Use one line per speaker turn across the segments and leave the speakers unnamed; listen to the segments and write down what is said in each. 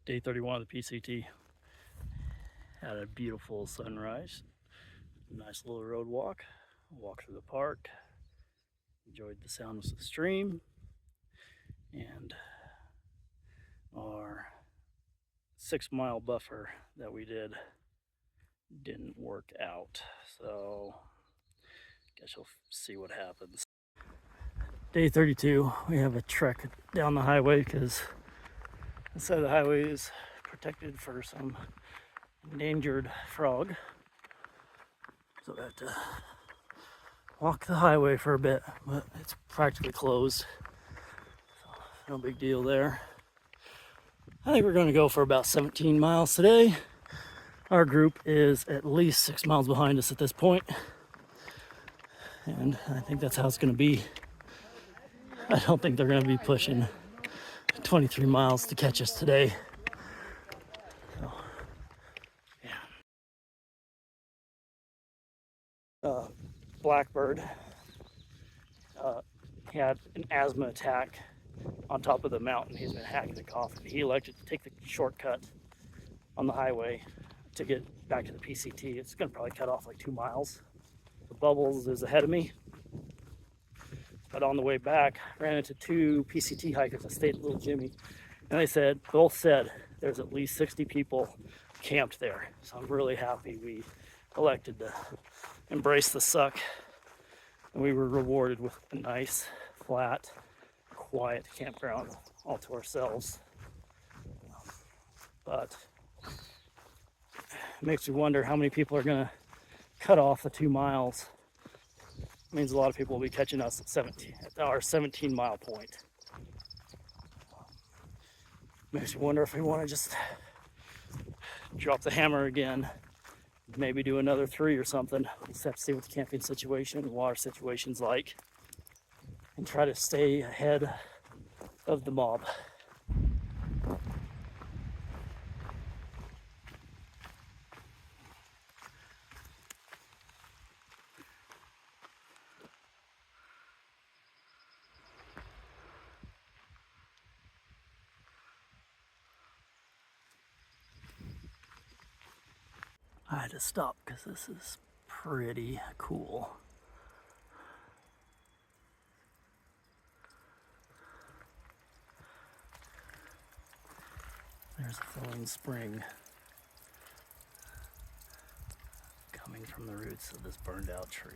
Day 31 of the PCT. Had a beautiful sunrise, nice little road walk through the park, enjoyed the sounds of the stream, and our 6-mile buffer that we didn't work out, so guess you'll see what happens. Day 32, we have a trek down the highway because the side of the highway is protected for some endangered frog, so I have to walk the highway for a bit, but it's practically closed, so no big deal there. I think we're going to go for about 17 miles today. Our group is at least 6 miles behind us at this point, and I think that's how it's going to be. I don't think they're going to be pushing 23 miles to catch us today. So, yeah. Blackbird, he had an asthma attack on top of the mountain. He's been hacking and coughing. He elected to take the shortcut on the highway to get back to the PCT. It's going to probably cut off like 2 miles. The Bubbles is ahead of me. But on the way back, ran into 2 PCT hikers that stayed at Little Jimmy. And they both said there's at least 60 people camped there. So I'm really happy we elected to embrace the suck. And we were rewarded with a nice, flat, quiet campground all to ourselves. But it makes me wonder how many people are going to cut off the 2 miles. It means a lot of people will be catching us at our 17-mile point. Makes me wonder if we want to just drop the hammer again, maybe do another 3 or something. We'll just have to see what the camping situation and water situation's like, and try to stay ahead of the mob. I had to stop because this is pretty cool. There's a flowing spring coming from the roots of this burned out tree.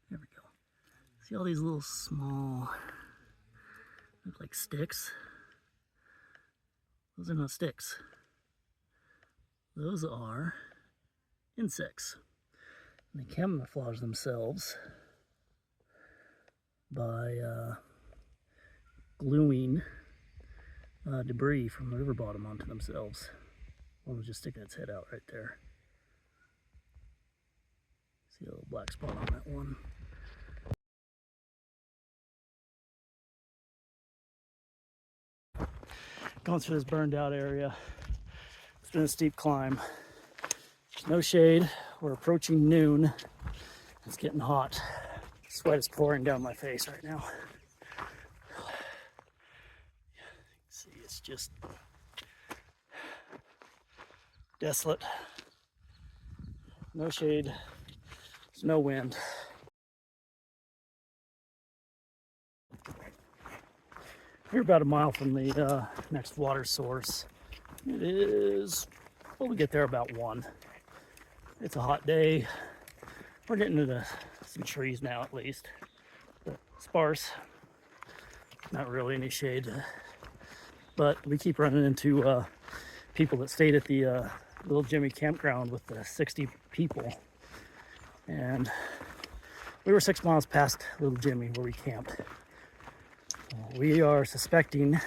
There we go. See all these little small, look like sticks? Those are not sticks. Those are insects. And they camouflage themselves by gluing debris from the river bottom onto themselves. One was just sticking its head out right there. See a little black spot on that one. Going through this burned out area. It's been a steep climb. There's no shade. We're approaching noon. It's getting hot. Sweat is pouring down my face right now. See, it's just desolate. No shade. There's no wind. We're about a mile from the next water source. It is, well, we get there about 1. It's a hot day. We're getting into some trees now at least, but sparse. Not really any shade. But we keep running into people that stayed at the Little Jimmy campground with the 60 people. And we were 6 miles past Little Jimmy where we camped. We are suspecting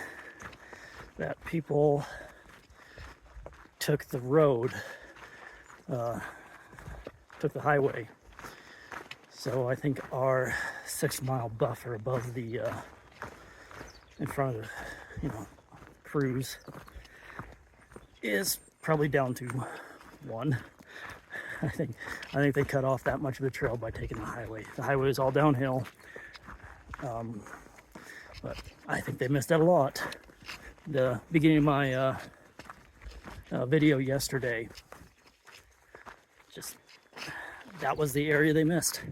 that people took the road, took the highway. So I think our 6-mile buffer above the in front of the, crews is probably down to one. I think they cut off that much of the trail by taking the highway. The highway is all downhill, but I think they missed out a lot. The beginning of my video yesterday, just that was the area they missed.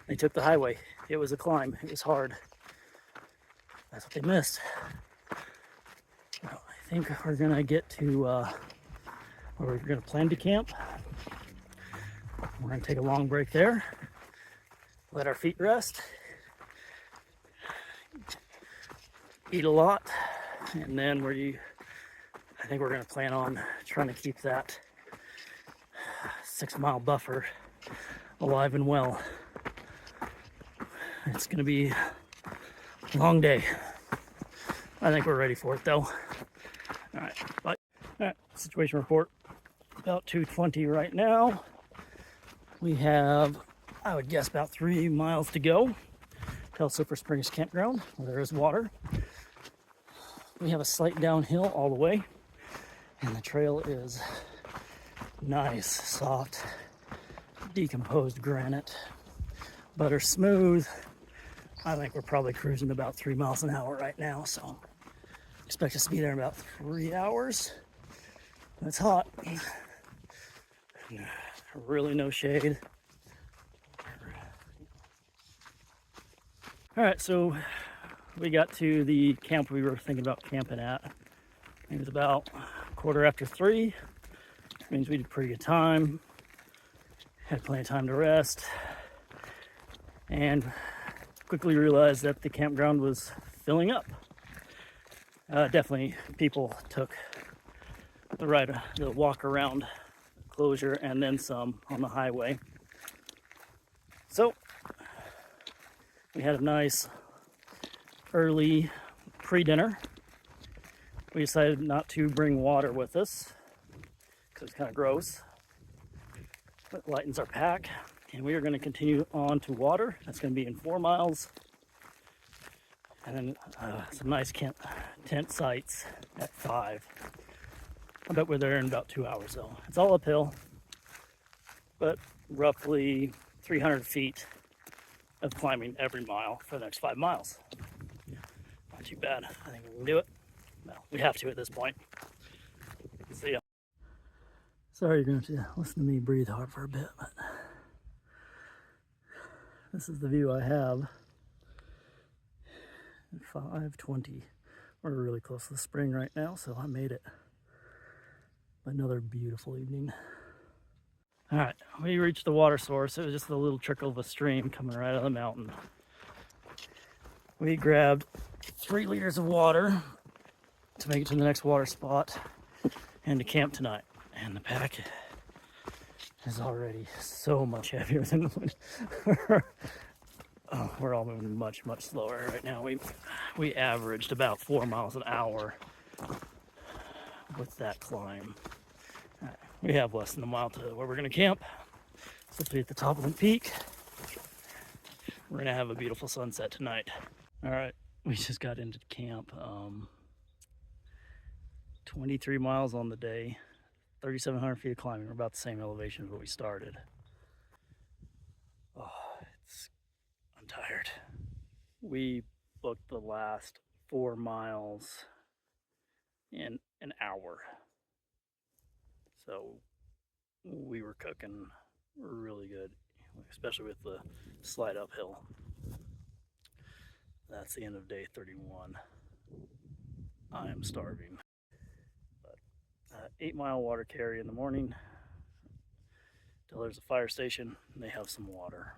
They took the highway. It was a climb. It was hard. That's what they missed. Well, I think we're gonna get to where we're gonna plan to camp. We're gonna take a long break there, let our feet rest, eat a lot, and then I think we're gonna plan on trying to keep that 6-mile buffer alive and well. It's gonna be a long day. I think we're ready for it though. All right, bye. All right, situation report. About 2:20 right now. We have, I would guess, about 3 miles to go till Silver Springs Campground, where there is water. We have a slight downhill all the way, and the trail is nice, soft, decomposed granite, butter smooth. I think we're probably cruising about 3 miles an hour right now, so expect us to be there in about 3 hours. It's hot. Really no shade. All right, so we got to the camp we were thinking about camping at. It was about 3:15, which means we did pretty good time. Had plenty of time to rest, and quickly realized that the campground was filling up. Definitely people took the walk around closure and then some on the highway. So we had a nice early pre-dinner. We decided not to bring water with us because it's kind of gross. It lightens our pack, and we are going to continue on to water. That's going to be in 4 miles, and then some nice tent sites at 5. I bet we're there in about 2 hours though. It's all uphill, but roughly 300 feet of climbing every mile for the next 5 miles. Not too bad. I think we can do it. Well, we have to at this point. See ya. Sorry you're going to have to listen to me breathe hard for a bit, but this is the view I have at 5:20. We're really close to the spring right now, so I made it. Another beautiful evening. All right, we reached the water source. It was just a little trickle of a stream coming right out of the mountain. We grabbed 3 liters of water to make it to the next water spot and to camp tonight. And the pack is already so much heavier than we're all moving much slower right now. We averaged about 4 miles an hour with that climb. Right, we have less than a mile to where we're going to camp. So to be at the top of the peak, we're going to have a beautiful sunset tonight. All right, we just got into camp. 23 miles on the day, 3,700 feet of climbing. We're about the same elevation as where we started. Oh, I'm tired. We booked the last 4 miles in an hour. So we were cooking really good, especially with the slight uphill. That's the end of day 31. I am starving. But 8-mile water carry in the morning till there's a fire station and they have some water.